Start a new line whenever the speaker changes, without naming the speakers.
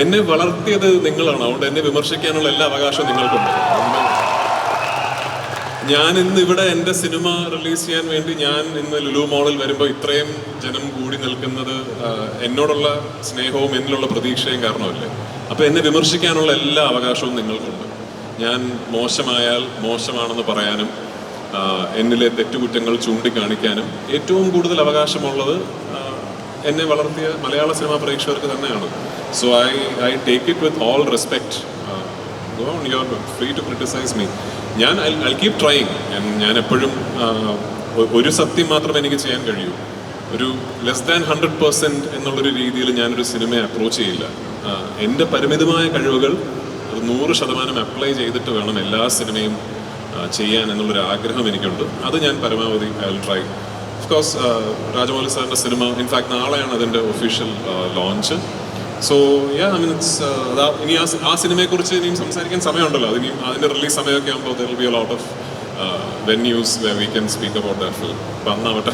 എന്നെ വളർത്തിയത് നിങ്ങളാണ്. അതുകൊണ്ട് എന്നെ വിമർശിക്കാനുള്ള എല്ലാ അവകാശവും നിങ്ങൾക്കുണ്ട്. ഞാൻ ഇന്ന് ഇവിടെ എൻ്റെ സിനിമ റിലീസ് ചെയ്യാൻ വേണ്ടി ഞാൻ ഇന്ന് ലുലു മോളിൽ വരുമ്പോൾ ഇത്രയും ജനം കൂടി നിൽക്കുന്നത് എന്നോടുള്ള സ്നേഹവും എന്നിലുള്ള പ്രതീക്ഷയും കാരണമല്ലേ. അപ്പോൾ എന്നെ വിമർശിക്കാനുള്ള എല്ലാ അവകാശവും നിങ്ങൾക്കുണ്ട്. ഞാൻ മോശമായാൽ മോശമാണെന്ന് പറയാനും എന്നിലെ തെറ്റുകുറ്റങ്ങൾ ചൂണ്ടിക്കാണിക്കാനും ഏറ്റവും കൂടുതൽ അവകാശമുള്ളത് എന്നെ വളർത്തിയ മലയാള സിനിമാ പ്രേക്ഷകർക്ക് തന്നെയാണ്. So I take it with all respect. Go on, you are free to criticize me. I'll keep trying. ഞാൻ എപ്പോഴും ഒരു സത്യം മാത്രമേ എനിക്ക് ചെയ്യാൻ കഴിയൂ. ഒരു ലെസ് ദാൻ 100% എന്നുള്ളൊരു രീതിയിൽ ഞാനൊരു സിനിമയെ അപ്രോച്ച് ചെയ്യില്ല. എൻ്റെ പരിമിതമായ കഴിവുകൾ അത് 100% അപ്ലൈ ചെയ്തിട്ട് വേണം എല്ലാ സിനിമയും ചെയ്യാൻ എന്നുള്ളൊരു ആഗ്രഹം എനിക്കുണ്ട്. അത് ഞാൻ പരമാവധി I will try. Of course Rajamouli സാറിൻ്റെ സിനിമ ഇൻഫാക്ട് നാളെയാണ് അതിൻ്റെ ഒഫീഷ്യൽ ലോഞ്ച്. സോ ഇനി ആ സിനിമയെക്കുറിച്ച് ഇനിയും സംസാരിക്കാൻ സമയമുണ്ടല്ലോ. അതിനും അതിൻ്റെ റിലീസ് സമയമൊക്കെ ആകുമ്പോൾ there will be a lot of venues where we can speak about that film. അപ്പം അന്നാവട്ടെ.